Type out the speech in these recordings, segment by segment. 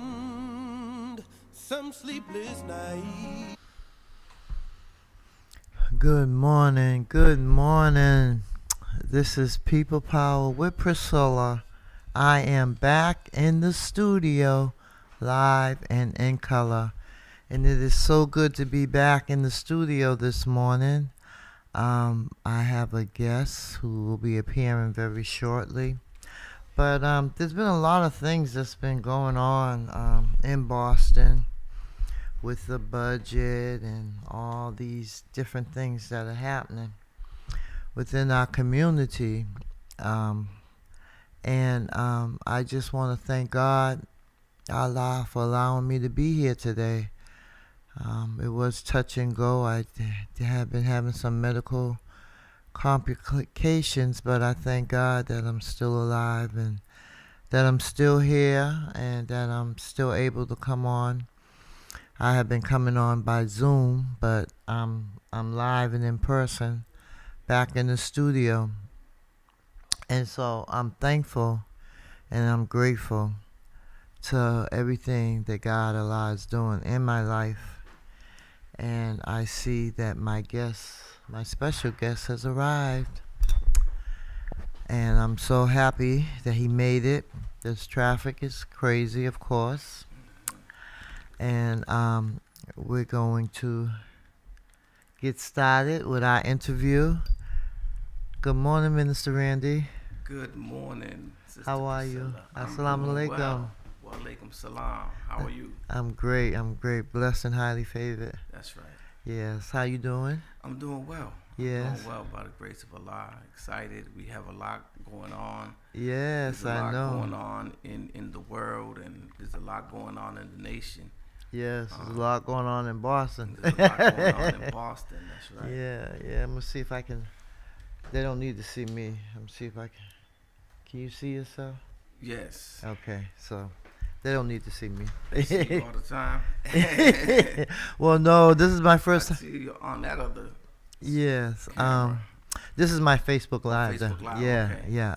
and some sleepless night. Good morning, good morning. This is People Power with Priscilla. I am back in the studio, live and in color. And it is so good to be back in the studio this morning. I have a guest who will be appearing very shortly. But there's been a lot of things that's been going on in Boston with the budget and all these different things that are happening within our community. Um, and I just want to thank God, Allah, for allowing me to be here today. It was touch and go. I have been having some medical complications, but I thank God that I'm still alive and that I'm still here and that I'm still able to come on. I have been coming on by Zoom, but I'm live and in person back in the studio. And so I'm thankful and I'm grateful to everything that God Allah is doing in my life. And I see that my special guest has arrived. And I'm so happy that he made it. This traffic is crazy, of course. And we're going to get started with our interview. Good morning, Minister Randy. Good morning, Sister How are Priscilla. you? I'm Assalamu doing alaikum. well. Wa alaikum salam. How are you? I'm great. Blessed and highly favored. That's right. Yes. How you doing? I'm doing well. Yes. I'm doing well by the grace of Allah. Excited. We have a lot going on. Yes, There's a lot I know. going on in the world, and there's a lot going on in the nation. Yes, there's a lot going on in Boston. There's a lot going on in Boston. That's right. Yeah. I'm gonna see if I can. They don't need to see me. I'm gonna see if I can. Can you see yourself? Yes. Okay, so they don't need to see me. They see you all the time. Well, no, this is my first I time. see you on that other. Yes. Camera. This is my Facebook Live. Facebook Live, Yeah, okay. yeah.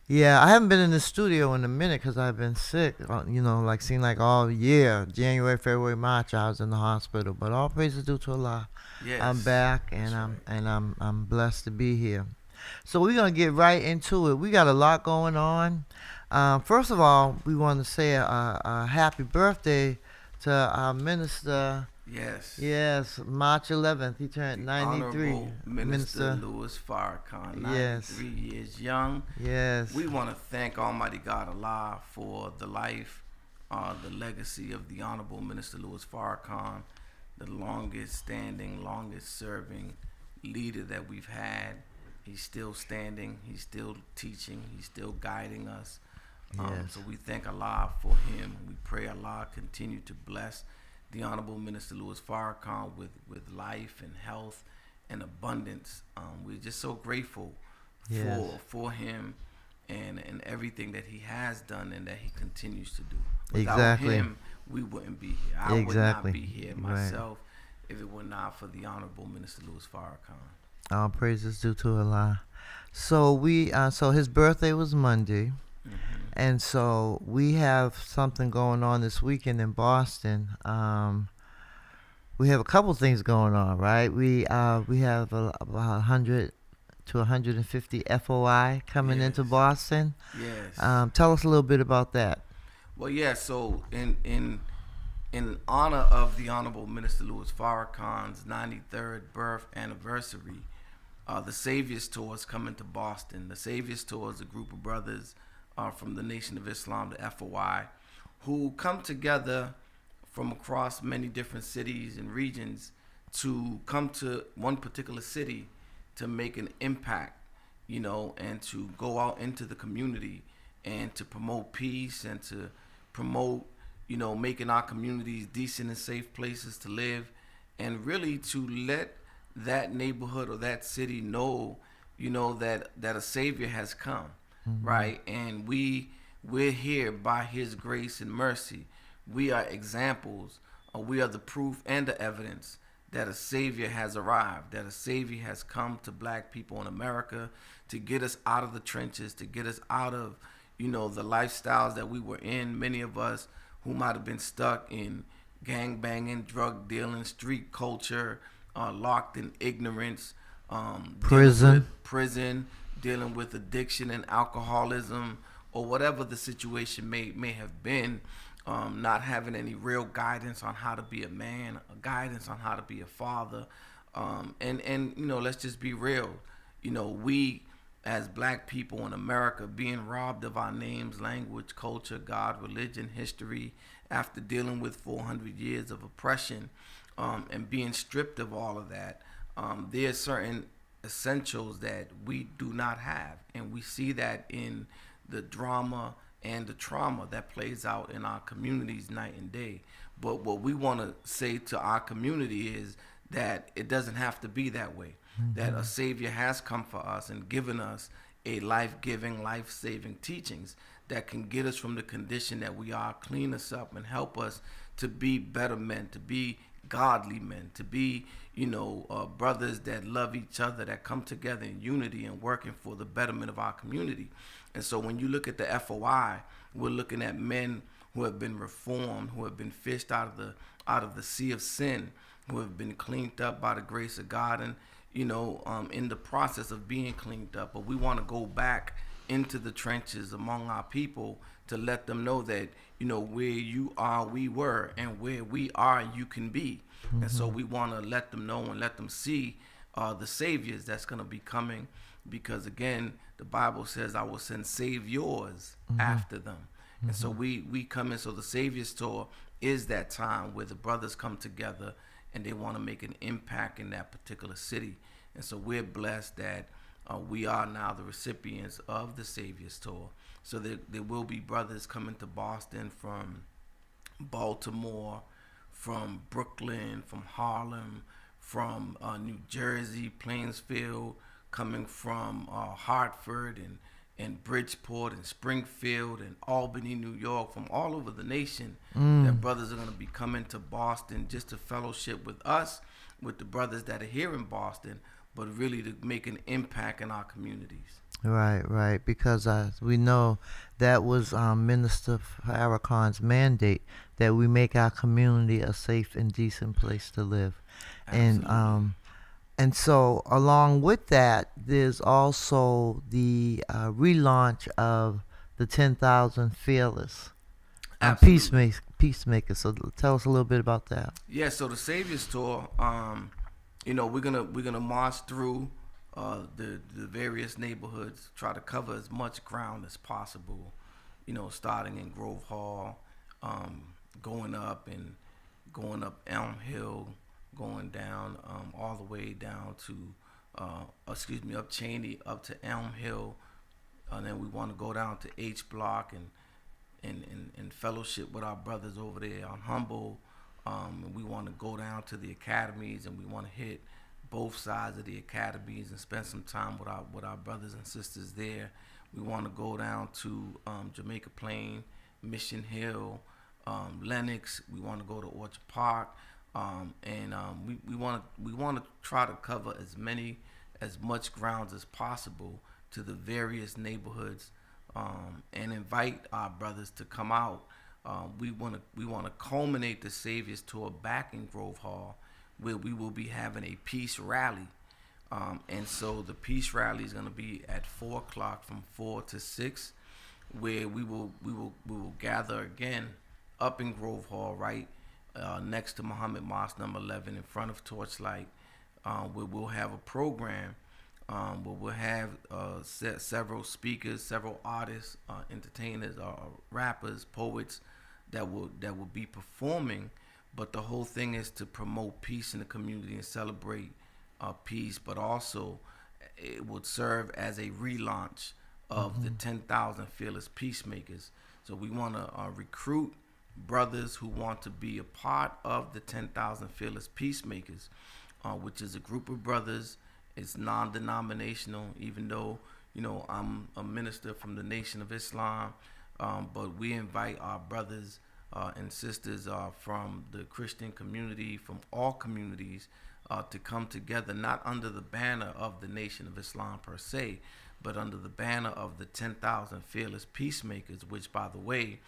Yeah, I haven't been in the studio in a minute because I've been sick. Seemed like all year, January, February, March, I was in the hospital. But all praise is due to Allah. Yes. I'm back, and I'm blessed to be here. So we're gonna get right into it. We got a lot going on. First of all, we want to say a happy birthday to our minister. Yes. Yes, March 11th. He turned 93. Honorable Minister Louis Farrakhan, 93 years young. Yes. We want to thank Almighty God Allah for the life, the legacy of the Honorable Minister Louis Farrakhan, the longest standing, longest serving leader that we've had. He's still standing, he's still teaching, he's still guiding us. Yes. So we thank Allah for him. We pray Allah continue to bless the Honorable Minister Louis Farrakhan with life and health and abundance. We're just so grateful for him and everything that he has done and that he continues to do. Without him, we wouldn't be here. I would not be here myself if it were not for the Honorable Minister Louis Farrakhan. All praises due to Allah. So so his birthday was Monday. Mm-hmm. And so we have something going on this weekend in Boston. We have a couple things going on, right? We have about 100 to 150 FOI coming into Boston. Yes. Tell us a little bit about that. Well, yeah. So in honor of the Honorable Minister Louis Farrakhan's 93rd birth anniversary, the Savior's Tour is coming to Boston. The Savior's Tour is a group of brothers from the Nation of Islam, the FOI, who come together from across many different cities and regions to come to one particular city to make an impact, and to go out into the community and to promote peace and to promote, making our communities decent and safe places to live, and really to let that neighborhood or that city know, that a Savior has come. Mm-hmm. Right, and we're here by His grace and mercy. We are examples. We are the proof and the evidence that a Savior has arrived, that a Savior has come to black people in America to get us out of the trenches, to get us out of, the lifestyles that we were in. Many of us who might have been stuck in gang banging, drug dealing, street culture, locked in ignorance, dealing Prison. with prison, dealing with addiction and alcoholism, or whatever the situation may have been. Not having any real guidance on how to be a man, guidance on how to be a father, and let's just be real. We as black people in America being robbed of our names, language, culture, God, religion, history, after dealing with 400 years of oppression, and being stripped of all of that. There are certain essentials that we do not have, and we see that in the drama and the trauma that plays out in our communities night and day. But what we want to say to our community is that it doesn't have to be that way. That a Savior has come for us and given us a life-giving, life-saving teachings that can get us from the condition that we are, clean us up, and help us to be better men, to be godly men, to be, brothers that love each other, that come together in unity and working for the betterment of our community. And so when you look at the FOI, we're looking at men who have been reformed, who have been fished out of the sea of sin, who have been cleaned up by the grace of God, and in the process of being cleaned up. But we want to go back into the trenches among our people to let them know that where you are, we were, and where we are, you can be. And so we want to let them know and let them see the saviors that's going to be coming, because again, the Bible says, I will send saviors after them. And so we come in. So the Savior's Tour is that time where the brothers come together and they want to make an impact in that particular city. And so we're blessed that we are now the recipients of the Savior's Tour. So there will be brothers coming to Boston from Baltimore, from Brooklyn, from Harlem, from New Jersey, Plainsfield, coming from Hartford and Bridgeport and Springfield and Albany, New York, from all over the nation. That brothers are going to be coming to Boston just to fellowship with us, with the brothers that are here in Boston, but really to make an impact in our communities. Right. Because we know that was Minister Farrakhan's mandate, that we make our community a safe and decent place to live. Absolutely. And so along with that, there's also the relaunch of the 10,000 Fearless Absolutely. Peacemakers. So tell us a little bit about that. Yeah, so the Savior's Tour, we're gonna march through the various neighborhoods, try to cover as much ground as possible. Starting in Grove Hall, going up Elm Hill, going down all the way down to up Cheney, up to Elm Hill, and then we want to go down to H Block and fellowship with our brothers over there on Humble. And we want to go down to the academies, and we want to hit both sides of the academies and spend some time with our brothers and sisters there. We want to go down to Jamaica Plain, Mission Hill, Lenox. We want to go to Orchard Park, and we want to try to cover as much grounds as possible to the various neighborhoods, and invite our brothers to come out. We want to culminate the Savior's Tour back in Grove Hall, where we will be having a peace rally. And so the peace rally is going to be at 4:00 from 4 to 6, where we will gather again up in Grove Hall, right next to Muhammad Mosque number 11, in front of Torchlight, where we'll have a program where we'll have several speakers, several artists, entertainers, rappers, poets that will be performing. But the whole thing is to promote peace in the community and celebrate peace, but also it would serve as a relaunch of the 10,000 Fearless Peacemakers. So we want to recruit brothers who want to be a part of the 10,000 Fearless Peacemakers, which is a group of brothers. It's non-denominational, even though I'm a minister from the Nation of Islam, but we invite our brothers and sisters from the Christian community, from all communities, to come together, not under the banner of the Nation of Islam per se, but under the banner of the 10,000 Fearless Peacemakers, which, by the way,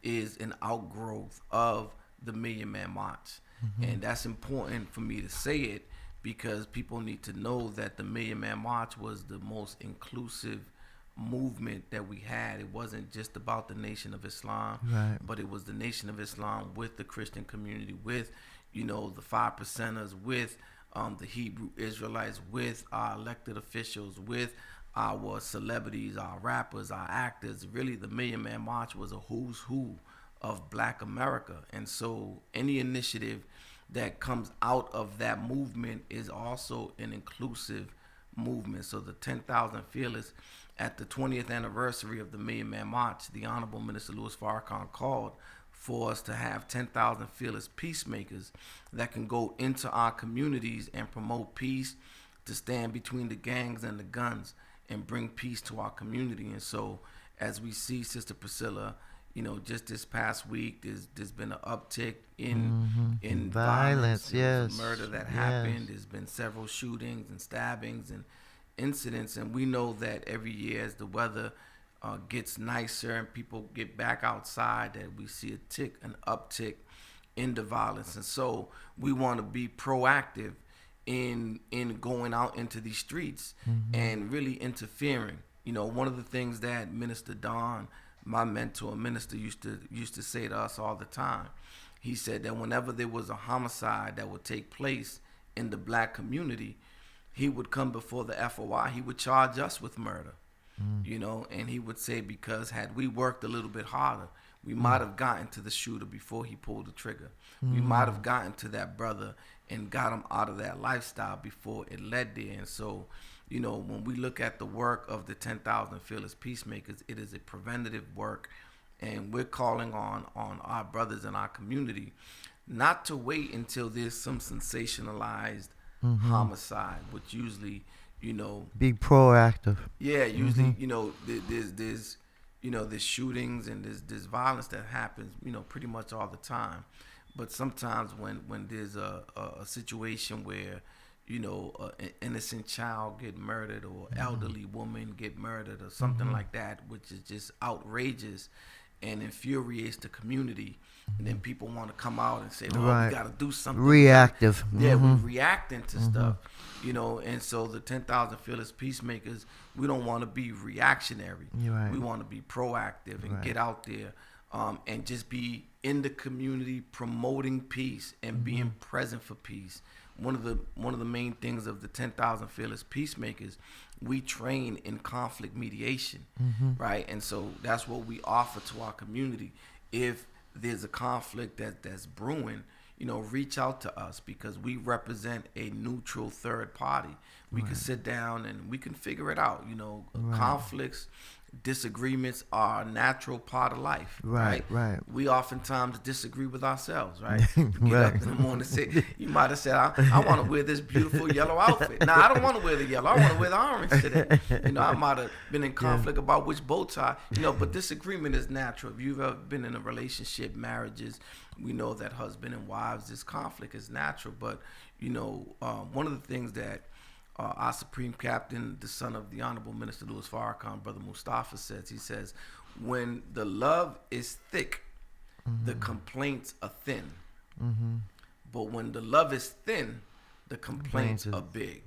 is an outgrowth of the Million Man March. And that's important for me to say it, because people need to know that the Million Man March was the most inclusive movement that we had. It wasn't just about the Nation of Islam, Right. but it was the Nation of Islam with the Christian community, with, you know, the 5%ers, with the Hebrew Israelites, with our elected officials, with our celebrities, our rappers, our actors. Really, the Million Man March was a who's who of Black America. And so any initiative that comes out of that movement is also an inclusive movement. So the 10,000 Fearless, at the 20th anniversary of the Million Man March, the Honorable Minister Louis Farrakhan called for us to have 10,000 fearless peacemakers that can go into our communities and promote peace, to stand between the gangs and the guns and bring peace to our community. And so as we see, Sister Priscilla, you know, just this past week, there's been an uptick in violence. There was a murder that happened. There's been several shootings and stabbings and incidents, and we know that every year as the weather gets nicer and people get back outside, that we see an uptick in the violence. And so we want to be proactive in going out into these streets and really interfering. You know, one of the things that Minister Don, my mentor minister, used to say to us all the time, he said that whenever there was a homicide that would take place in the Black community, he would come before the FOI. He would charge us with murder, you know, and he would say, because had we worked a little bit harder, we might have gotten to the shooter before he pulled the trigger. We might have gotten to that brother and got him out of that lifestyle before it led there. And so, you know, when we look at the work of the 10,000 Fearless Peacemakers, it is a preventative work, and we're calling on our brothers in our community not to wait until there's some sensationalized homicide, which usually, you know, be proactive. Yeah, usually, you know, there's you know, there's shootings and there's violence that happens, you know, pretty much all the time. But sometimes when there's a situation where, you know, an innocent child get murdered, or elderly woman get murdered, or something like that, which is just outrageous and infuriates the community, and then people want to come out and say, "Oh, we got to do something." Reactive. Yeah, we're reacting to stuff, you know. And so the 10,000 Fearless Peacemakers, we don't want to be reactionary. Right. We want to be proactive and get out there, and just be in the community promoting peace and being present for peace. One of the main things of the 10,000 Fearless Peacemakers, we train in conflict mediation, right? And so that's what we offer to our community. If there's a conflict that's brewing, you know, reach out to us, because we represent a neutral third party. We can sit down and we can figure it out. You know, conflicts, disagreements are a natural part of life, right? We oftentimes disagree with ourselves, right? Get up in the morning and say, you might have said, I want to wear this beautiful yellow outfit. No, I don't want to wear the yellow. I want to wear the orange today. You know, I might have been in conflict about which bow tie, you know, but disagreement is natural. If you've ever been in a relationship, marriages, we know that husband and wives, this conflict is natural. But, you know, one of the things that our Supreme Captain, the son of the Honorable Minister Louis Farrakhan, Brother Mustafa, says, he says, when the love is thick, the complaints are thin. But when the love is thin, the complaints are big.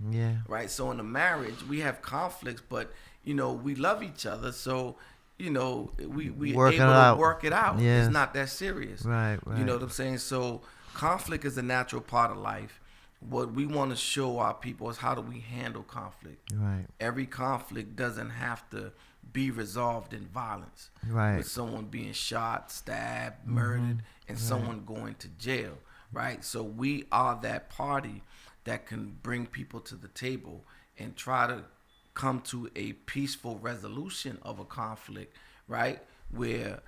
Right? So in a marriage, we have conflicts, but, you know, we love each other. So, you know, we able to work it out. It's not that serious. Right. You know what I'm saying? So conflict is a natural part of life. What we want to show our people is, how do we handle conflict? Right. Every conflict doesn't have to be resolved in violence. Right. With someone being shot, stabbed, murdered, and someone going to jail. Right. So we are that party that can bring people to the table and try to come to a peaceful resolution of a conflict. Right. Where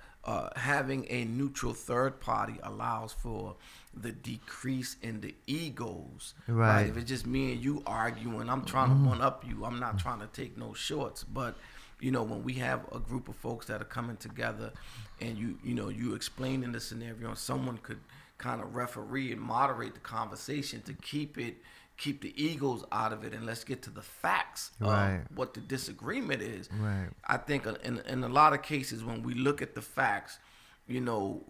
having a neutral third party allows for the decrease in the egos. Right. If it's just me and you arguing, I'm trying to one up you. I'm not trying to take no shorts. But, you know, when we have a group of folks that are coming together, and you explaining the scenario, and someone could kind of referee and moderate the conversation to keep it, keep the egos out of it, and let's get to the facts Right. of what the disagreement is. Right. I think in a lot of cases when we look at the facts, you know,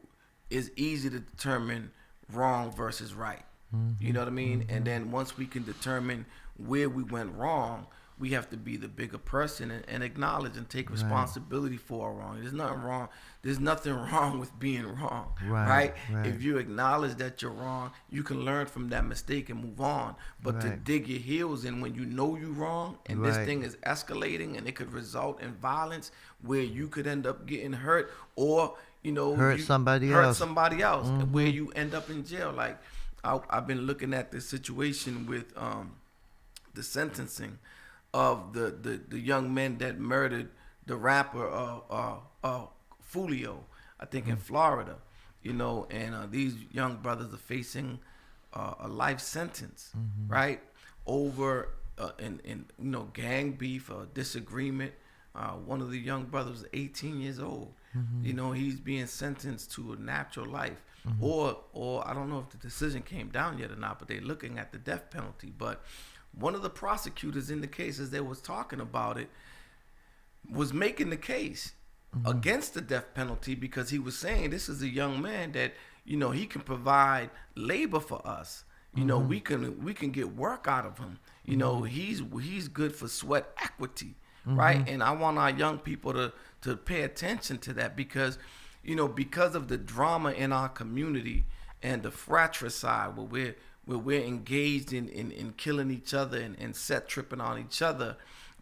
it's easy to determine wrong versus right. You know what I mean? And then once we can determine where we went wrong, we have to be the bigger person and acknowledge and take responsibility for our wrong. There's nothing wrong. There's nothing wrong with being wrong, right? If you acknowledge that you're wrong, you can learn from that mistake and move on. But to dig your heels in when you know you're wrong and this thing is escalating and it could result in violence where you could end up getting hurt or, you know, hurt somebody else, where you end up in jail. Like I've been looking at this situation with the sentencing of the young men that murdered the rapper Fulio, I think in Florida, you know, and these young brothers are facing a life sentence, right, over in you know, gang beef or disagreement. One of the young brothers was 18 years old. You know, he's being sentenced to a natural life. Or I don't know if the decision came down yet or not, but they're looking at the death penalty. But one of the prosecutors in the case, as they was talking about it, was making the case against the death penalty because he was saying this is a young man that, you know, he can provide labor for us. You know, we can get work out of him. You know, he's good for sweat equity, right? And I want our young people to pay attention to that because, you know, because of the drama in our community and the fratricide where we're engaged in killing each other and set tripping on each other.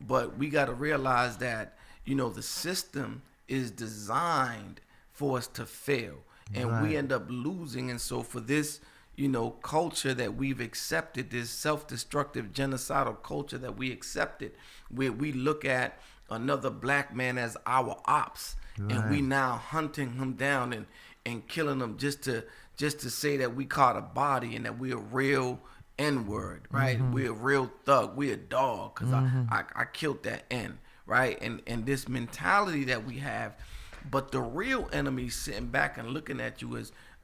But we got to realize that, you know, the system is designed for us to fail and we end up losing. And so for this, you know, culture that we've accepted, this self-destructive genocidal culture that we accepted, where we look at another black man as our ops and we now hunting him down and killing him just to say that we caught a body and that we're a real N-word, right? We're a real thug. We're a dog because I killed that N, right? And this mentality that we have, but the real enemy sitting back and looking at you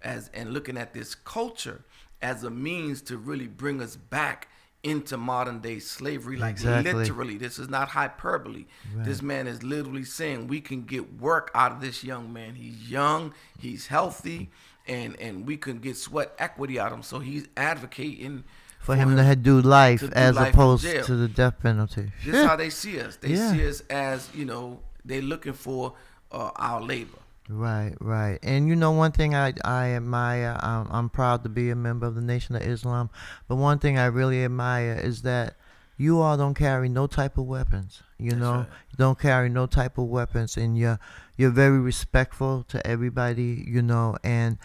as and looking at this culture as a means to really bring us back into modern day slavery. Like literally, this is not hyperbole. This man is literally saying we can get work out of this young man. He's young, he's healthy, and we can get sweat equity out of him. So he's advocating for him to do life as opposed to the death penalty. This is how they see us. They see us as, you know, they're looking for our labor. Right. And you know, one thing I admire, I'm proud to be a member of the Nation of Islam, but one thing I really admire is that you all don't carry no type of weapons. You know, you don't carry no type of weapons, and you're very respectful to everybody, you know, and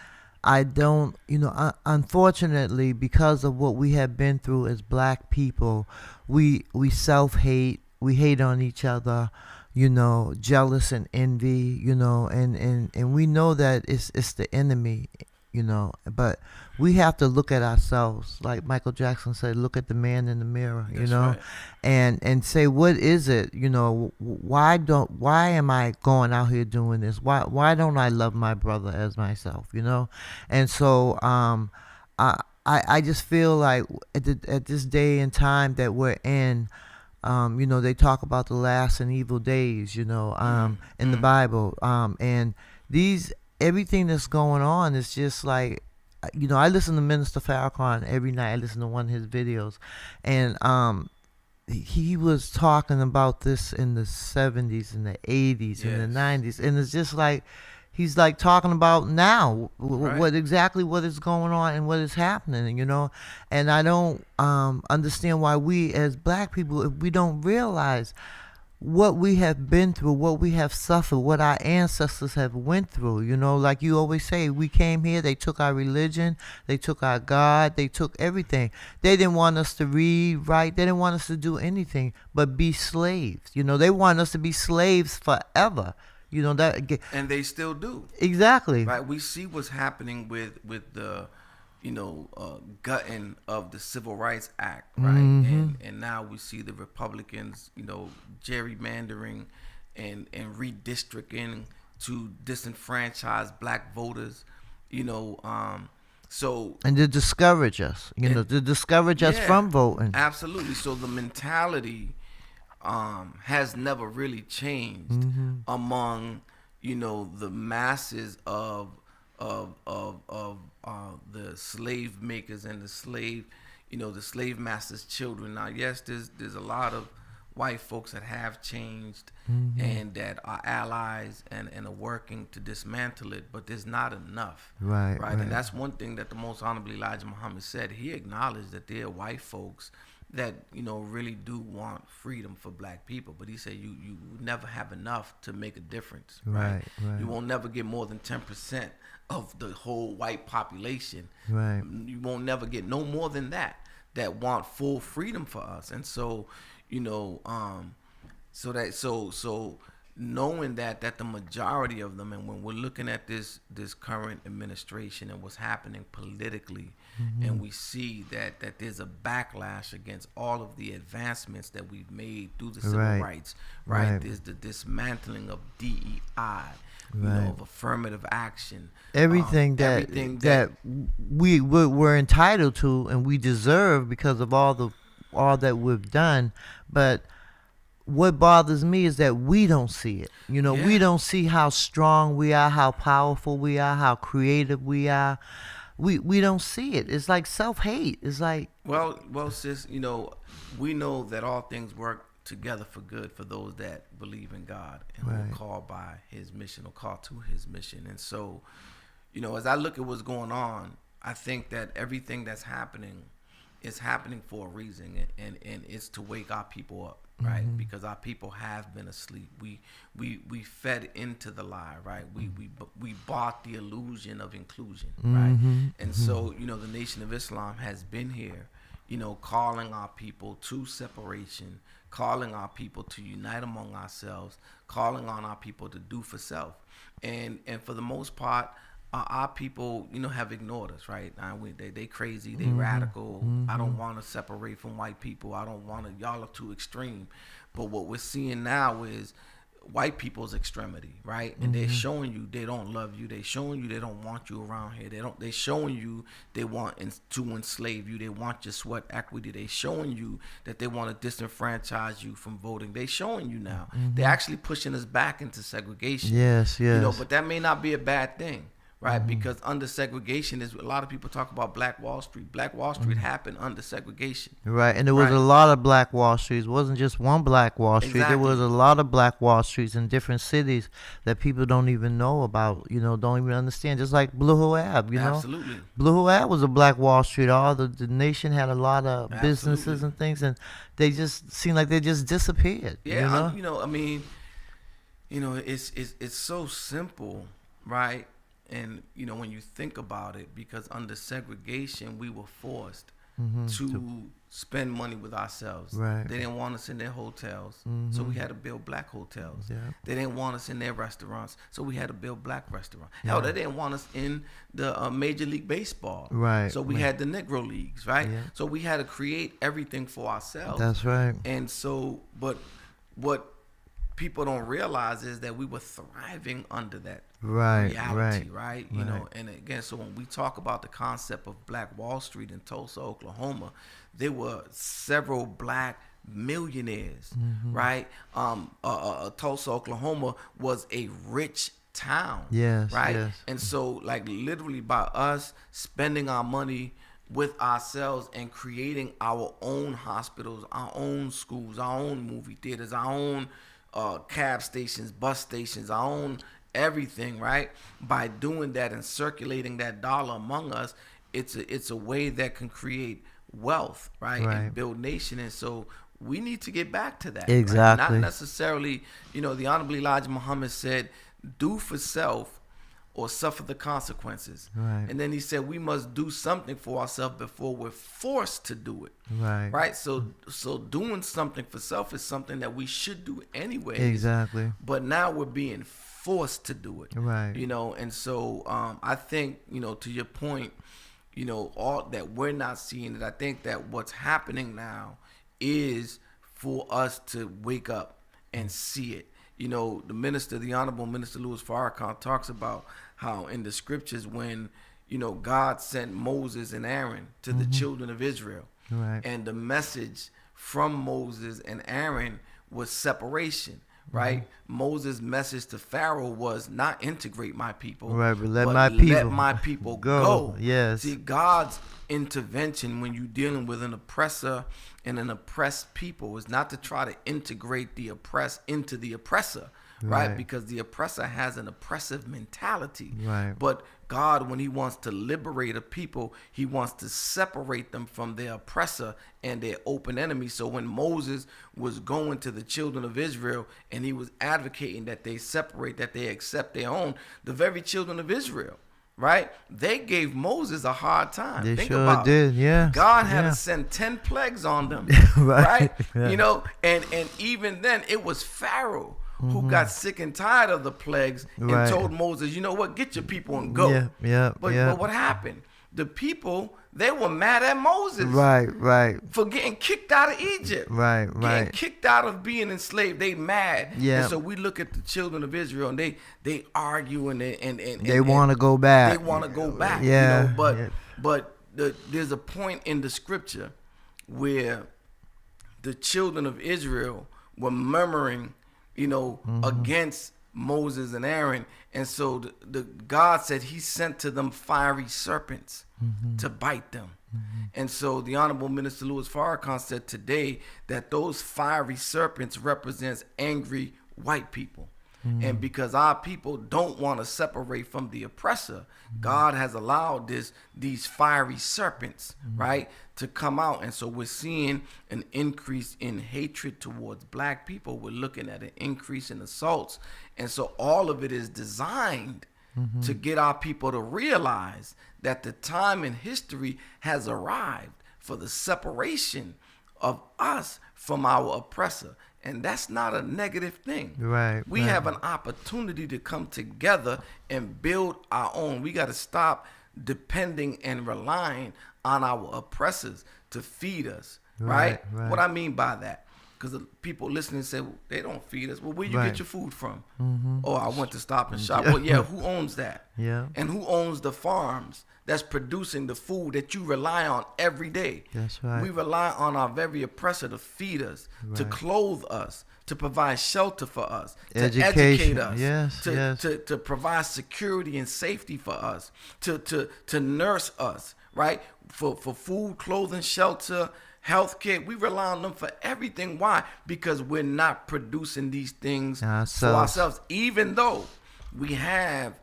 I don't, you know, unfortunately, because of what we have been through as black people, we self-hate, we hate on each other, you know, jealous and envy, you know, and we know that it's the enemy, you know, but we have to look at ourselves, like Michael Jackson said, look at the man in the mirror, you know, and say, what is it, you know, why am I going out here doing this? Why don't I love my brother as myself, you know? And so I just feel like at this day and time that we're in, you know, they talk about the last and evil days, you know, in the Bible. And everything that's going on is just like, you know, I listen to Minister Farrakhan every night. I listen to one of his videos. And he was talking about this in the 70s and the 80s and the 90s. And it's just like, he's like talking about now what is going on and what is happening, you know. And I don't understand why we as black people, if we don't realize what we have been through, what we have suffered, what our ancestors have went through, you know. Like you always say, we came here, they took our religion, they took our God, they took everything. They didn't want us to read, write, they didn't want us to do anything but be slaves, you know. They want us to be slaves forever. You know that, and they still do. Exactly. Right. We see what's happening with the, you know, gutting of the Civil Rights Act, right? And now we see the Republicans, you know, gerrymandering and redistricting to disenfranchise black voters, you know, So And to discourage us, to discourage us from voting. absolutely. So the mentality has never really changed among the masses of the slave makers and the slave masters' children. Now, yes, there's a lot of white folks that have changed and that are allies and are working to dismantle it, but there's not enough. Right. And that's one thing that the Most Honorable Elijah Muhammad said. He acknowledged that there are white folks that really do want freedom for black people, but he said you never have enough to make a difference. Right. You won't never get more than 10% of the whole white population. Right. You won't never get no more than that want full freedom for us. And so so knowing that the majority of them, and when we're looking at this current administration and what's happening politically, and we see that there's a backlash against all of the advancements that we've made through the civil rights, right? There's the dismantling of DEI, of affirmative action, everything that we're entitled to and we deserve because of all that we've done. But what bothers me is that we don't see it. We don't see how strong we are, how powerful we are, how creative we are. We don't see it. It's like self-hate. It's like, well, sis, we know that all things work together for good for those that believe in God and who are called by His mission or called to His mission. And so, as I look at what's going on, I think that everything that's happening is happening for a reason, and it's to wake our people up, right? Because our people have been asleep. We fed into the lie, right? We bought the illusion of inclusion, right? And so, the Nation of Islam has been here, calling our people to separation, calling our people to unite among ourselves, calling on our people to do for self. And for the most part, our people, have ignored us, right? They crazy, they radical. I don't want to separate from white people. I don't want to. Y'all are too extreme. But what we're seeing now is white people's extremity, right? And they're showing you they don't love you. They're showing you they don't want you around here. They're showing you they want to enslave you. They want your sweat equity. They're showing you that they want to disenfranchise you from voting. They're showing you now. They're actually pushing us back into segregation. Yes. But that may not be a bad thing. Right, because under segregation is a lot of people talk about Black Wall Street. Black Wall Street happened under segregation. Right, and there was a lot of Black Wall Streets. It wasn't just one Black Wall Street. Exactly. There was a lot of Black Wall Streets in different cities that people don't even know about. Don't even understand. Just like Blue Hill Ave. Absolutely. Blue Hill Ave was a Black Wall Street. All the nation had a lot of businesses and things, and they just seemed like they just disappeared. Yeah, it's so simple, right? And, when you think about it, because under segregation, we were forced to spend money with ourselves. Right. They didn't want us in their hotels, so we had to build black hotels. Yeah. They didn't want us in their restaurants, so we had to build black restaurants. Hell, they didn't want us in the Major League Baseball. Right. So we had the Negro Leagues, right? Yeah. So we had to create everything for ourselves. That's right. And so, but what people don't realize is that we were thriving under that reality, right? And again, so when we talk about the concept of Black Wall Street in Tulsa, Oklahoma, there were several black millionaires, right? Tulsa, Oklahoma was a rich town, right? Yes. And so, like, literally by us spending our money with ourselves and creating our own hospitals, our own schools, our own movie theaters, our own cab stations, bus stations, our own everything, right? By doing that and circulating that dollar among us, it's a way that can create wealth, right? And build nation. And so we need to get back to that. Exactly. Right? Not necessarily, the Honorable Elijah Muhammad said, do for self or suffer the consequences. Right. And then he said we must do something for ourselves before we're forced to do it. Right. So doing something for self is something that we should do anyway. Exactly. But now we're being forced to do it. Right. And so I think, to your point, all that we're not seeing it. I think that what's happening now is for us to wake up and see it. The Honorable Minister Louis Farrakhan talks about how in the scriptures when, God sent Moses and Aaron to the children of Israel. Right. And the message from Moses and Aaron was separation, right? Moses' message to Pharaoh was not integrate my people, Right, but let my people go. Yes. See, God's intervention when you're dealing with an oppressor and an oppressed people is not to try to integrate the oppressed into the oppressor, right? Because the oppressor has an oppressive mentality. Right. But God, when he wants to liberate a people, he wants to separate them from their oppressor and their open enemy. So when Moses was going to the children of Israel and he was advocating that they separate, that they accept their own, the very children of Israel, right? They gave Moses a hard time. They Think sure about did, it. yeah. God had Yeah. to send 10 plagues on them, Right. right? Yeah. And even then it was Pharaoh who got sick and tired of the plagues and Right. told Moses, you know what, get your people and go. Yeah. But what happened? The people, they were mad at Moses Right. for getting kicked out of Egypt. Right. Getting kicked out of being enslaved. They mad. Yeah. And so we look at the children of Israel and they argue and They want to go back. They want to go back. Yeah. But there's a point in the scripture where the children of Israel were murmuring, against Moses and Aaron. And so the God said he sent to them fiery serpents to bite them. And so the Honorable Minister Louis Farrakhan said today that those fiery serpents represents angry white people. And because our people don't want to separate from the oppressor, God has allowed these fiery serpents, right, to come out. And so we're seeing an increase in hatred towards black people. We're looking at an increase in assaults. And so all of it is designed to get our people to realize that the time in history has arrived for the separation of us from our oppressor. And that's not a negative thing. Right. We have an opportunity to come together and build our own. We got to stop depending and relying on our oppressors to feed us. Right? What I mean by that, because people listening say, well, they don't feed us. Well, where you get your food from? Oh, I went to Stop and Shop. Well, yeah, who owns that? Yeah. And who owns the farms that's producing the food that you rely on every day? That's right. We rely on our very oppressor to feed us, to clothe us, to provide shelter for us, to educate us, to provide security and safety for us, to nurse us, right? For food, clothing, shelter, healthcare. We rely on them for everything. Why? Because we're not producing these things for ourselves, even though we have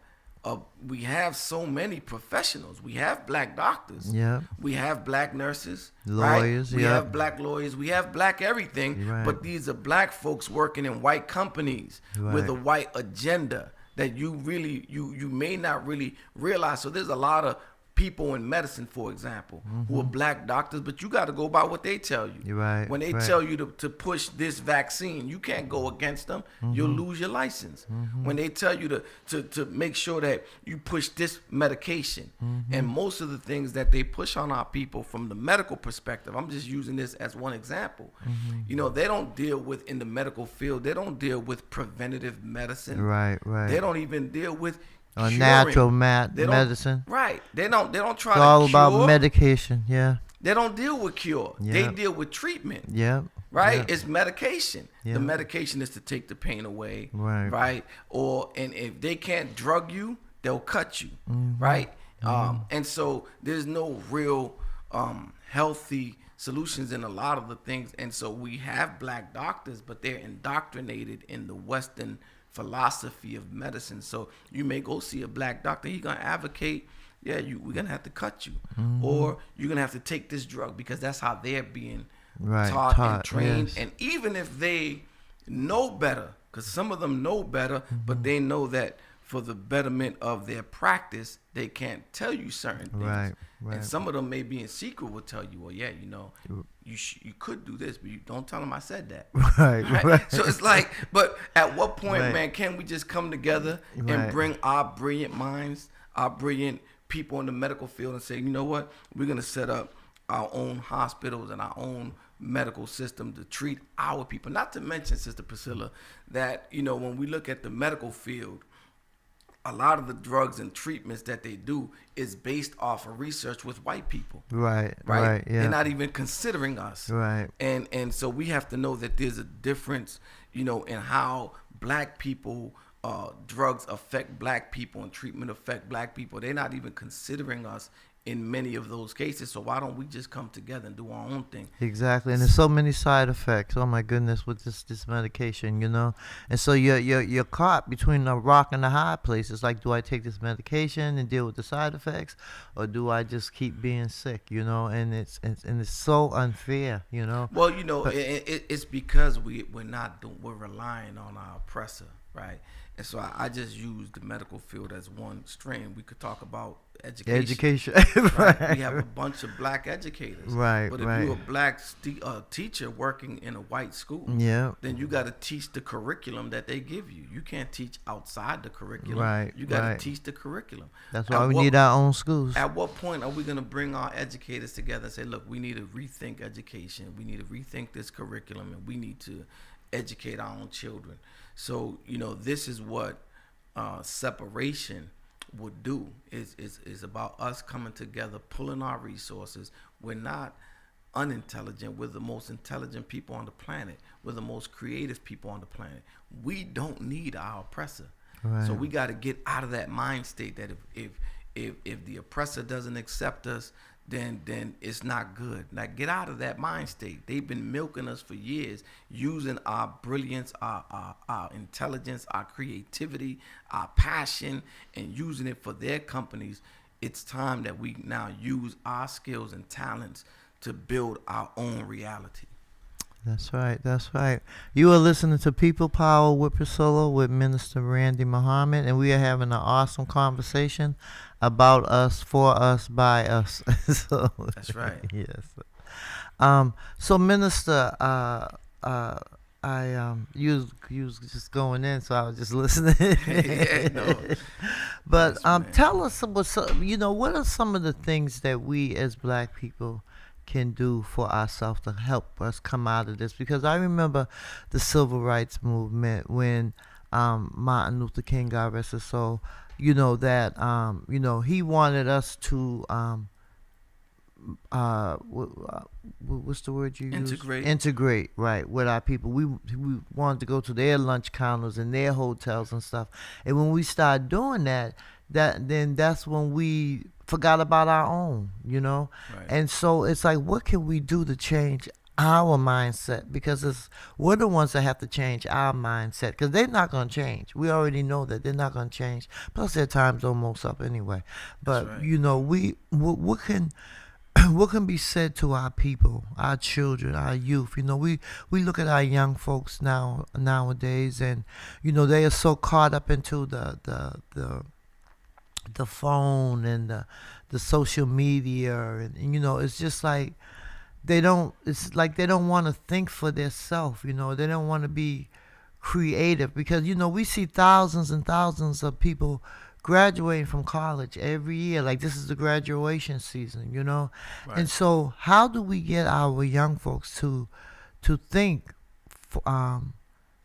so many professionals. We have black doctors. Yeah. We have black nurses. Lawyers. Right? We have black lawyers. We have black everything. Right. But these are black folks working in white companies with a white agenda that you may not really realize. So there's a lot of people in medicine, for example, who are black doctors, but you got to go by what they tell you. Right. When they tell you to push this vaccine, you can't go against them. You'll lose your license. When they tell you to make sure that you push this medication, and most of the things that they push on our people from the medical perspective, I'm just using this as one example. They don't deal with, in the medical field, they don't deal with preventative medicine. Right. They don't even deal with curing. Natural medicine. Right. They don't try It's to all cure. about medication. Yeah. They don't deal with cure. Yeah. They deal with treatment. Yeah. Right? Yeah. It's medication. Yeah. The medication is to take the pain away. Right. Right? And if they can't drug you, they'll cut you. Right? And so there's no real healthy solutions in a lot of the things. And so we have black doctors, but they're indoctrinated in the Western philosophy of medicine. So you may go see a black doctor, he's gonna advocate, we're gonna have to cut you, or you're gonna have to take this drug, because that's how they're being taught and trained. Yes. And even if they know better, because some of them know better, but they know that for the betterment of their practice, they can't tell you certain things. Right. And some of them maybe in secret will tell you, well, you could do this, but you don't tell them I said that. Right. So it's like, but at what point, man, can we just come together and bring our brilliant minds, our brilliant people in the medical field, and say, you know what, we're going to set up our own hospitals and our own medical system to treat our people. Not to mention, Sister Priscilla, that, when we look at the medical field, a lot of the drugs and treatments that they do is based off of research with white people. Right. Right? Yeah. They're not even considering us. Right. And so we have to know that there's a difference, in how black people, drugs affect black people and treatment affect black people. They're not even considering us in many of those cases. So why don't we just come together and do our own thing? Exactly, and there's so many side effects. Oh my goodness, with this medication, and so you're caught between a rock and a hard place. It's like, do I take this medication and deal with the side effects, or do I just keep being sick? And it's so unfair. Well, But it's because we're relying on our oppressor, right? And so I just use the medical field as one stream. We could talk about education. Right? We have a bunch of black educators. Right. But if you're a black teacher working in a white school, Yeah. then you got to teach the curriculum that they give you. You can't teach outside the curriculum. Right. You got to teach the curriculum. That's why we need our own schools. At what point are we going to bring our educators together and say, look, we need to rethink education. We need to rethink this curriculum, and we need to educate our own children. So, this is what separation would do is about us coming together, pulling our resources. We're not unintelligent. We're the most intelligent people on the planet. We're the most creative people on the planet. We don't need our oppressor. Right. So we got to get out of that mind state that if the oppressor doesn't accept us, then it's not good. Like, get out of that mind state. They've been milking us for years, using our brilliance, our intelligence, our creativity, our passion, and using it for their companies. It's time that we now use our skills and talents to build our own reality. That's right. You are listening to People Power with Priscilla with Minister Randy Muhammad, and we are having an awesome conversation about us, for us, by us. So, that's right. Yes. So Minister, you was just going in, so I was just listening. Yeah, no. But Yes, tell us what are some of the things that we as black people can do for ourselves to help us come out of this? Because I remember the civil rights movement when Martin Luther King, God rest his soul, that he wanted us to what's the word you use? Integrate, right, with our people. We wanted to go to their lunch counters and their hotels and stuff. And when we started doing then that's when we forgot about our own, Right. And so it's like, what can we do to change our mindset? Because we're the ones that have to change our mindset, because they're not going to change. We already know that they're not going to change. Plus, their time's almost up anyway. But right. what can be said to our people, our children, our youth? We look at our young folks nowadays, and they are so caught up into the phone and the social media, and it's just like they don't want to think for themselves. They don't want to be creative, because we see thousands and thousands of people graduating from college every year. Like, this is the graduation season, Right. And so how do we get our young folks to think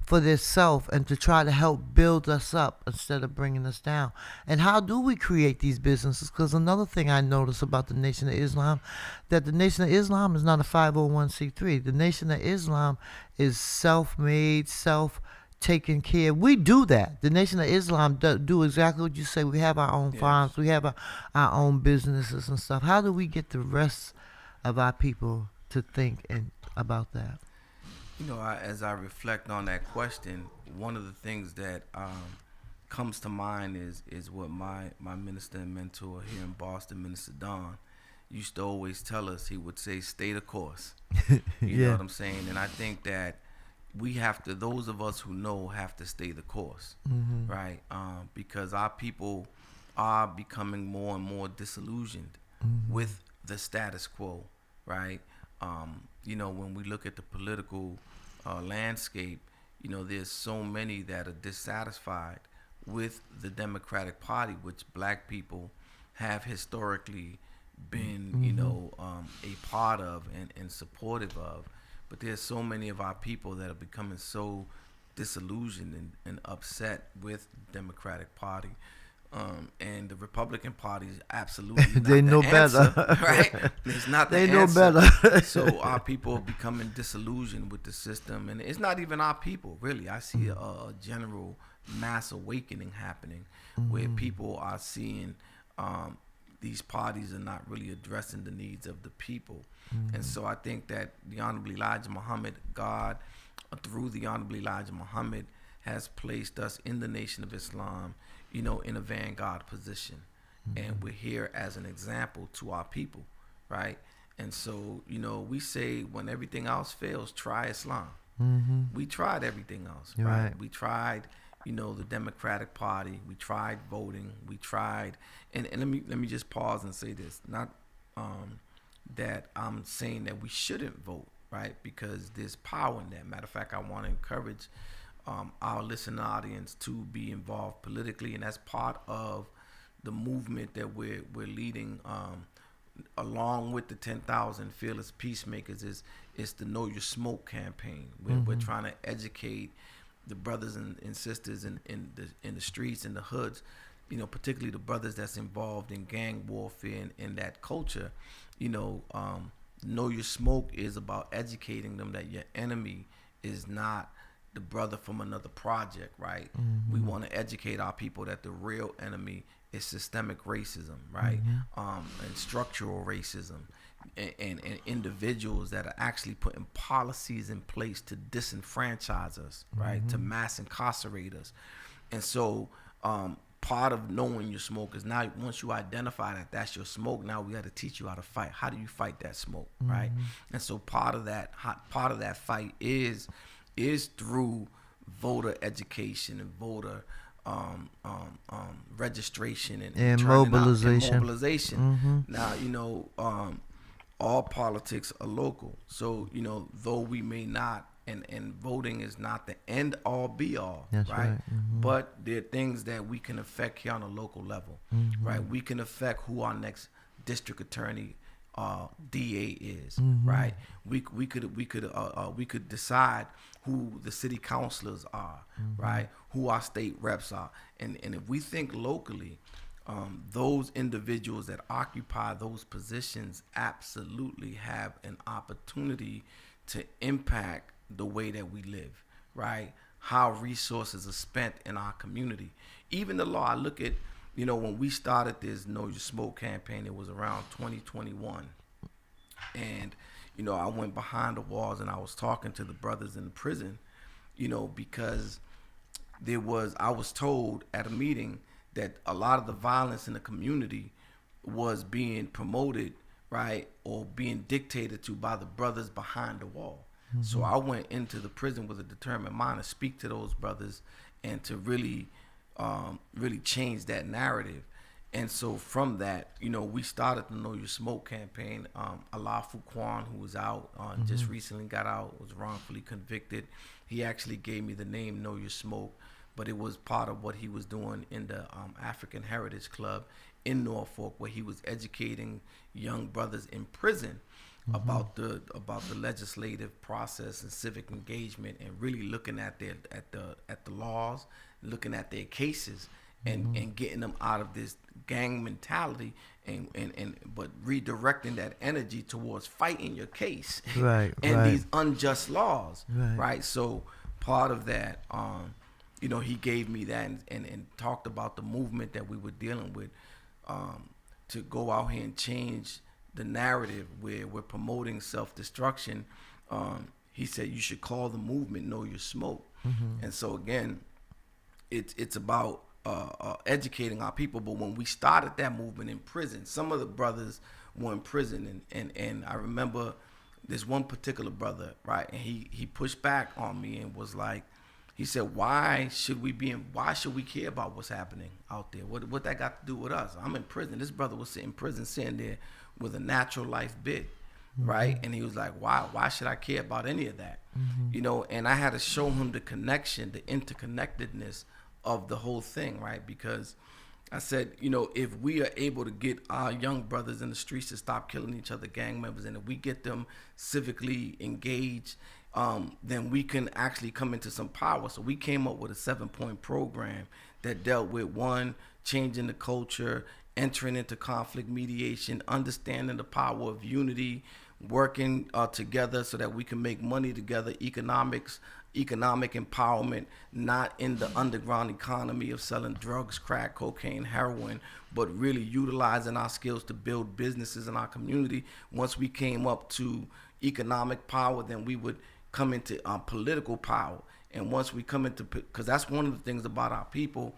for themselves, and to try to help build us up instead of bringing us down? And how do we create these businesses? Because another thing I noticed about the Nation of Islam, that the Nation of Islam is not a 501c3. The Nation of Islam is self-made, self-taken care. We do that. The Nation of Islam do exactly what you say. We have our own farms. We have our own businesses and stuff. How do we get the rest of our people to think about that? As I reflect on that question, one of the things that comes to mind is what my minister and mentor here in Boston, Minister Don, used to always tell us. He would say, stay the course. You know what I'm saying? And I think that we have to, those of us who know, have to stay the course, right? Because our people are becoming more and more disillusioned with the status quo, right? When we look at the political landscape, there's so many that are dissatisfied with the Democratic Party, which black people have historically been, a part of and supportive of. But there's so many of our people that are becoming so disillusioned and upset with the Democratic Party. And the Republican Party is absolutely not They know the answer, better. right? It's not the They know answer. better. So our people are becoming disillusioned with the system, and it's not even our people, really. I see a general mass awakening happening where people are seeing these parties are not really addressing the needs of the people. And so I think that the Honorable Elijah Muhammad, God, through the Honorable Elijah Muhammad, has placed us in the Nation of Islam, in a vanguard position. And we're here as an example to our people, right? And so, we say when everything else fails, try Islam. We tried everything else, right? We tried, the Democratic Party. We tried voting. We tried, and let me just pause and say this. Not that I'm saying that we shouldn't vote, right? Because there's power in that. Matter of fact, I want to encourage our listening audience to be involved politically, and that's part of the movement that we're leading, along with the 10,000 fearless peacemakers. Is the Know Your Smoke campaign. We're trying to educate the brothers and sisters in the streets, in the hoods, particularly the brothers that's involved in gang warfare and that culture. Know Your Smoke is about educating them that your enemy is not the brother from another project, right? We want to educate our people that the real enemy is systemic racism, right? And structural racism, and individuals that are actually putting policies in place to disenfranchise us, right? To mass incarcerate us. And so part of knowing your smoke is, now once you identify that that's your smoke, now we got to teach you how to fight. How do you fight that smoke, right? And so part of that fight is through voter education and voter registration and mobilization. Now, all politics are local. So, though we may not, and voting is not the end all be all, That's right? right. But there are things that we can affect here on a local level, right? We can affect who our next district attorney, DA is, right? We could decide who the city councilors are, right? Who our state reps are, and if we think locally, those individuals that occupy those positions absolutely have an opportunity to impact the way that we live, right? How resources are spent in our community. Even the law, I look at, when we started this Know Your Smoke campaign, it was around 2021. And, I went behind the walls and I was talking to the brothers in the prison, because I was told at a meeting that a lot of the violence in the community was being promoted, right, or being dictated to by the brothers behind the wall. So I went into the prison with a determined mind to speak to those brothers and to really change that narrative. And so from that, we started the Know Your Smoke campaign. Allah Fuquan, who was out, just recently got out, was wrongfully convicted. He actually gave me the name Know Your Smoke, but it was part of what he was doing in the African Heritage Club in Norfolk, where he was educating young brothers in prison about the legislative process and civic engagement, and really looking at the laws, looking at their cases, and getting them out of this gang mentality, but redirecting that energy towards fighting your case, right, and these unjust laws, right? So part of that, he gave me that and talked about the movement that we were dealing with, to go out here and change the narrative where we're promoting self-destruction. He said you should call the movement Know Your Smoke. And so again, it's about educating our people. But when we started that movement in prison, some of the brothers were in prison, and I remember this one particular brother, right, and he pushed back on me and was like, he said, why should we care about what's happening out there? What that got to do with us? I'm in prison. This brother was sitting in prison, sitting there with a natural life bid, right? And he was like, why should I care about any of that? And I had to show him the connection, the interconnectedness of the whole thing, right? Because I said, if we are able to get our young brothers in the streets to stop killing each other, gang members, and if we get them civically engaged, then we can actually come into some power. So we came up with a 7-point program that dealt with, one, changing the culture, entering into conflict mediation, understanding the power of unity, working together so that we can make money together, economic empowerment, not in the underground economy of selling drugs, crack, cocaine, heroin, but really utilizing our skills to build businesses in our community. Once we came up to economic power, then we would come into political power. And once we come into, because that's one of the things about our people,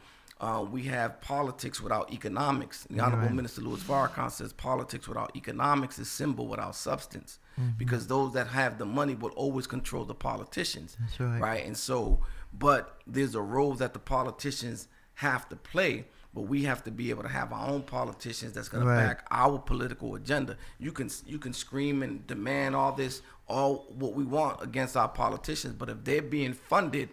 we have politics without economics. The Honorable Minister Louis Farrakhan says politics without economics is symbol without substance, because those that have the money will always control the politicians. That's right. And so, but there's a role that the politicians have to play, but we have to be able to have our own politicians that's going to back our political agenda. You can scream and demand all what we want against our politicians, but if they're being funded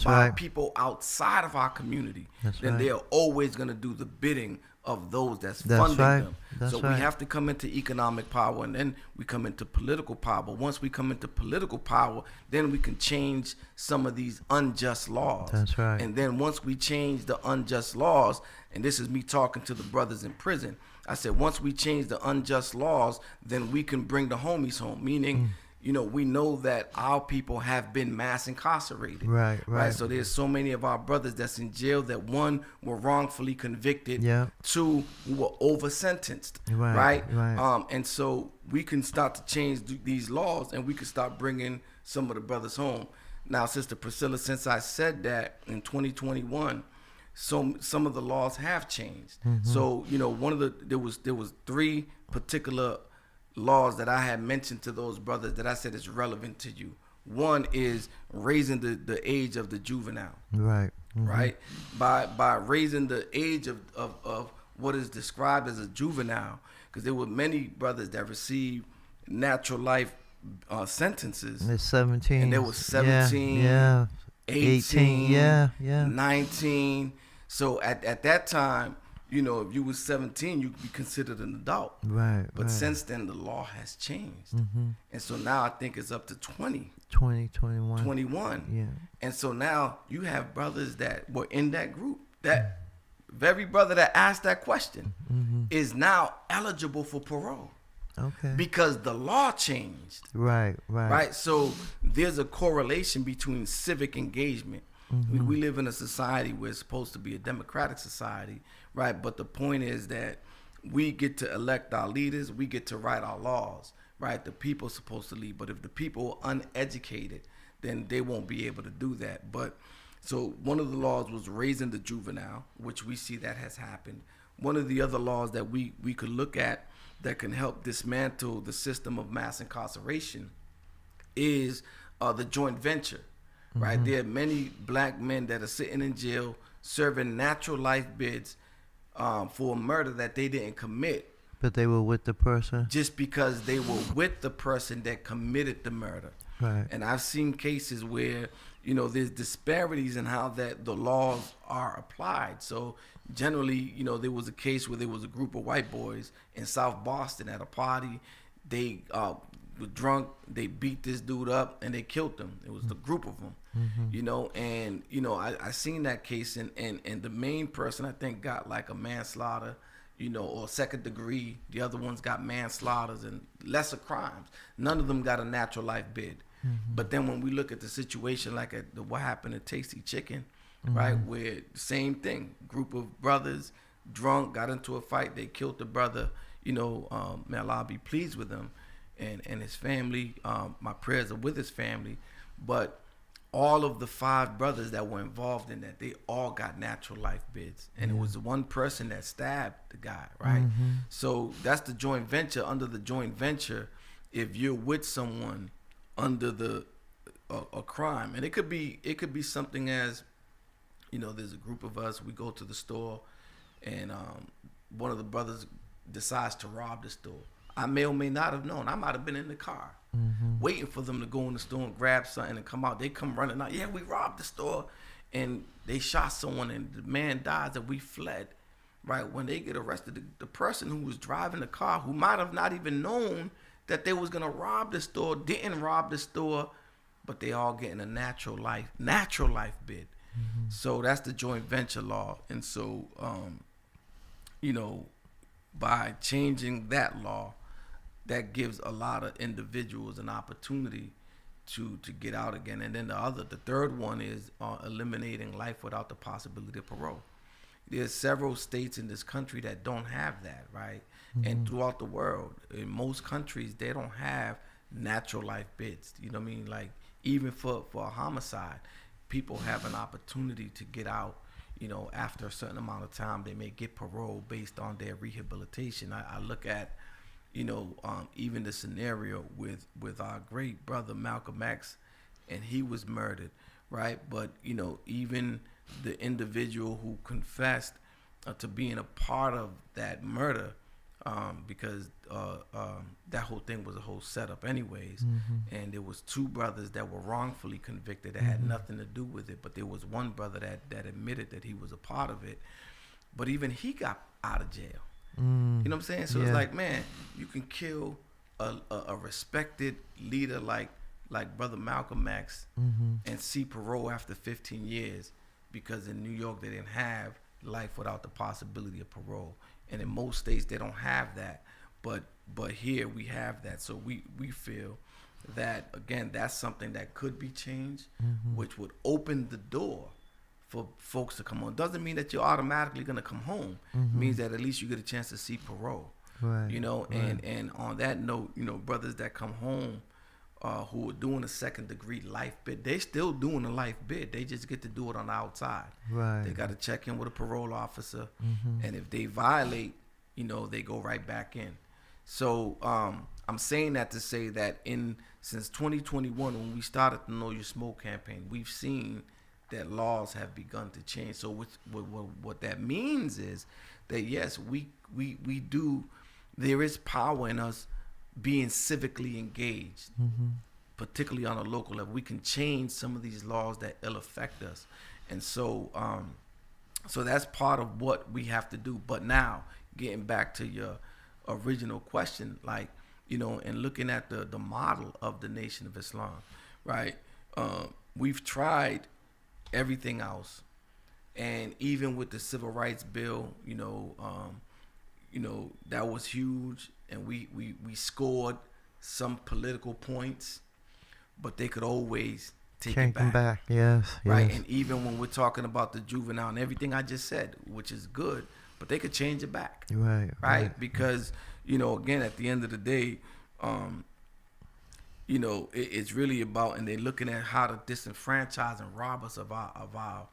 by people outside of our community, then they're always going to do the bidding of those that's funding them. So we have to come into economic power, and then we come into political power. But once we come into political power, then we can change some of these unjust laws. That's right. And then once we change the unjust laws, and this is me talking to the brothers in prison, I said once we change the unjust laws, then we can bring the homies home, meaning we know that our people have been mass incarcerated. Right. So there's so many of our brothers that's in jail that, one, were wrongfully convicted, two, who were over sentenced. Right. And so we can start to change these laws, and we can start bringing some of the brothers home. Now, Sister Priscilla, since I said that in 2021, so some of the laws have changed. So there was three particular laws that I had mentioned to those brothers that I said is relevant to you. One is raising the age of the juvenile. Right. By raising the age of what is described as a juvenile, because there were many brothers that received natural life sentences. They're 17. And there was 17, 18, 19. So at that time, if you was 17, you could be considered an adult. But since then, the law has changed. And so now I think it's up to 20. 21. Yeah. And so now you have brothers that were in that group. That very brother that asked that question is now eligible for parole. Okay. Because the law changed. Right. So there's a correlation between civic engagement. We live in a society where it's supposed to be a democratic society, right? But the point is that we get to elect our leaders, we get to write our laws, right? The people are supposed to lead, but if the people are uneducated, then they won't be able to do that. But so one of the laws was raising the juvenile, which we see that has happened. One of the other laws that we could look at that can help dismantle the system of mass incarceration is the joint venture. Right, there are many black men that are sitting in jail serving natural life bids for a murder that they didn't commit. But they were with the person? Just because they were with the person that committed the murder. Right. And I've seen cases where, there's disparities in how that the laws are applied. So generally, there was a case where there was a group of white boys in South Boston at a party. They were drunk, they beat this dude up, and they killed him. It was the group of them. I seen that case, and the main person I think got like a manslaughter, or second degree. The other ones got manslaughters and lesser crimes. None of them got a natural life bid. But then when we look at the situation like what happened at Tasty Chicken, right, where same thing, group of brothers drunk got into a fight, they killed the brother. May Allah be pleased with him and his family. My prayers are with his family. But all of the 5 brothers that were involved in that, they all got natural life bids. And it was one person that stabbed the guy, right? So that's the joint venture. Under the joint venture, if you're with someone under a crime, and it could be something as, there's a group of us, we go to the store, and one of the brothers decides to rob the store. I may or may not have known. I might have been in the car waiting for them to go in the store and grab something and come out. They come running out. Yeah, we robbed the store. And they shot someone and the man dies and we fled. Right? When they get arrested, the person who was driving the car, who might have not even known that they was going to rob the store, didn't rob the store, but they all getting a natural life bid. So that's the joint venture law. And so you know, by changing that law, that gives a lot of individuals an opportunity to get out again. And then the third one is eliminating life without the possibility of parole. There's several states in this country that don't have that, right? And throughout the world, in most countries, they don't have natural life bids. You know what I mean? Like, even for a homicide, people have an opportunity to get out, you know, after a certain amount of time. They may get parole based on their rehabilitation. I look at, you know, even the scenario with our great brother Malcolm X, and he was murdered, right? But, you know, even the individual who confessed to being a part of that murder, because that whole thing was a whole setup anyways, and there was two brothers that were wrongfully convicted that had nothing to do with it, but there was one brother that admitted that he was a part of it, but even he got out of jail. You know what I'm saying? So it's like, man, you can kill a respected leader like brother Malcolm X and see parole after 15 years, because in New York they didn't have life without the possibility of parole, and in most states they don't have that, but here we have that. So we feel that, again, that's something that could be changed, which would open the door for folks to come on. Doesn't mean that you're automatically going to come home. It means that at least you get a chance to see parole. Right. You know, and on that note, you know, brothers that come home who are doing a second degree life bid, they still doing a life bid. They just get to do it on the outside. Right. They got to check in with a parole officer, and if they violate, you know, they go right back in. So I'm saying that to say that since 2021, when we started the Know Your Smoke campaign, we've seen that laws have begun to change. So what that means is that, yes, we do. There is power in us being civically engaged, particularly on a local level. We can change some of these laws that ill affect us, and so that's part of what we have to do. But now, getting back to your original question, like, you know, and looking at the model of the Nation of Islam, right? We've tried everything else, and even with the Civil Rights Bill, you know, that was huge, and we scored some political points, but they could always take it back. Yes, right. Yes. And even when we're talking about the juvenile and everything I just said, which is good, but they could change it back. Right. Because, you know, again, at the end of the day, you know, it's really about, and they're looking at how to disenfranchise and rob us of our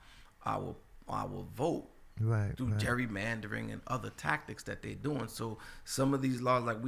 vote. Through gerrymandering and other tactics that they're doing. So some of these laws, like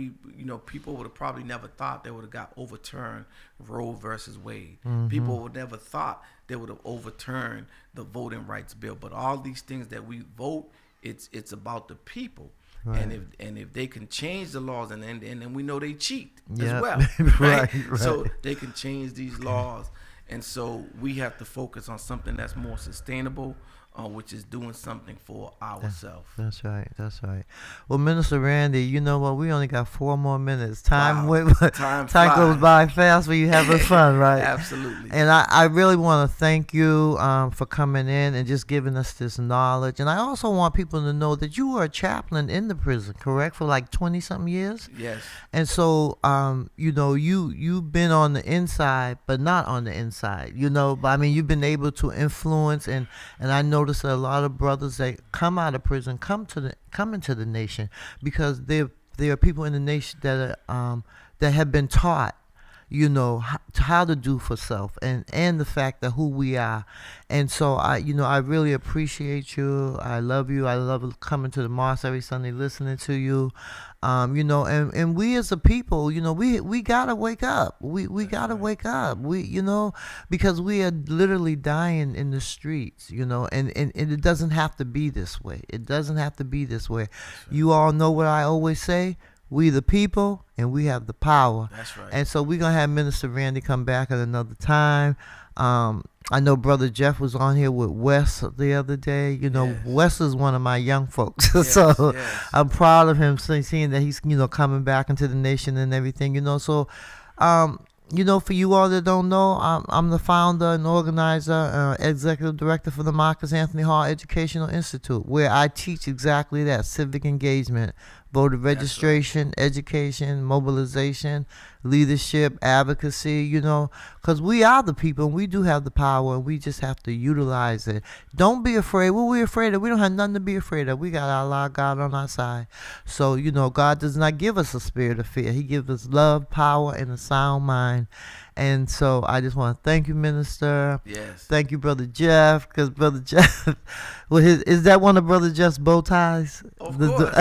people would have probably never thought they would have got overturned Roe versus Wade. People would never thought they would have overturned the voting rights bill. But all these things that we vote, it's about the people. And if they can change the laws, and then we know they cheat as well, right? So they can change these laws, and so we have to focus on something that's more sustainable, which is doing something for ourselves. That's right. Well, Minister Randy, you know what? We only got 4 more minutes. Time goes by fast when you're having fun, right? Absolutely. And I really want to thank you for coming in and just giving us this knowledge. And I also want people to know that you were a chaplain in the prison, correct, for like 20-something years? Yes. And so, you know, you've been on the inside, but not on the inside, you know. But I mean, you've been able to influence, and I noticed that a lot of brothers that come out of prison come into the nation because there are people in the nation that have been taught, you know, how to do for self, and the fact that who we are. And so I really appreciate you. I love you. I love coming to the mosque every Sunday, listening to you. You know, and we as a people, you know, we gotta wake up. We gotta wake up. You know, because we are literally dying in the streets, you know, and it doesn't have to be this way. It doesn't have to be this way. You all know what I always say. We the people, and we have the power. That's right. And so we're going to have Minister Randy come back at another time. I know Brother Jeff was on here with Wes the other day. You know, yes. Wes is one of my young folks. Yes, so yes. I'm proud of him, seeing that he's, you know, coming back into the nation and everything, you know. So, For you all that don't know, I'm the founder and organizer, executive director for the Marcus Anthony Hall Educational Institute, where I teach exactly that: civic engagement, voter registration, education, mobilization, leadership, advocacy, because we are the people and we do have the power and we just have to utilize it. Don't be afraid. What we afraid of? We don't have nothing to be afraid of. We got our Lord God on our side. So, God does not give us a spirit of fear. He gives us love, power, and a sound mind. And so I just want to thank you, Minister. Yes. Thank you, Brother Jeff, because Brother Jeff, is that one of Brother Jeff's bow ties? Of course.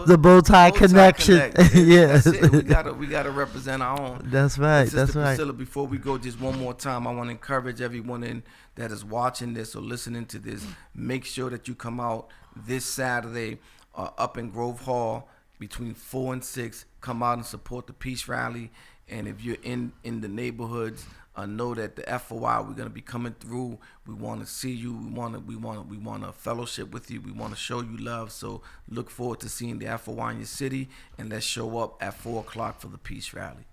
The bow tie connection. Yes. That's it. We gotta represent our own. That's right. Sister That's right. Priscilla, before we go, just one more time, I want to encourage everyone that is watching this or listening to this. Make sure that you come out this Saturday up in Grove Hall between 4 and 6. Come out and support the peace rally. And if you're in the neighborhoods, know that the FOI, we're gonna be coming through. We want to see you. We want to fellowship with you. We want to show you love. So look forward to seeing the FOI in your city, and let's show up at 4:00 for the peace rally.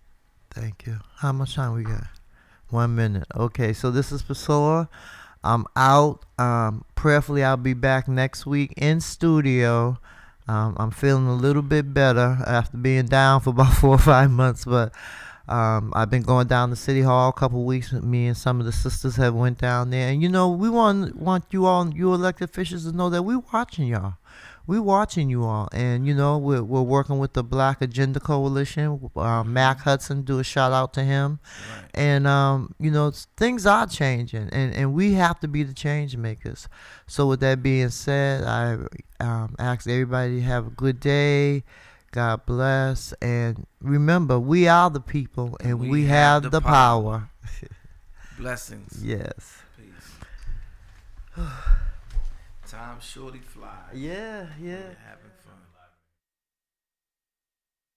Thank you. How much time we got? 1 minute. Okay, so this is Priscilla. I'm out. Prayerfully, I'll be back next week in studio. I'm feeling a little bit better after being down for about 4 or 5 months, but I've been going down to City Hall a couple weeks. Me and some of the sisters have went down there, and we want you all, you elected officials, to know that we're watching y'all. We're watching you all, and we're working with the Black Agenda Coalition. Mac Hudson, do a shout out to him, Right. and things are changing, and we have to be the change makers. So with that being said, I ask everybody to have a good day. God bless, and remember, we are the people, and we have the power. Blessings. Yes. Peace. Time surely flies. Yeah. We're having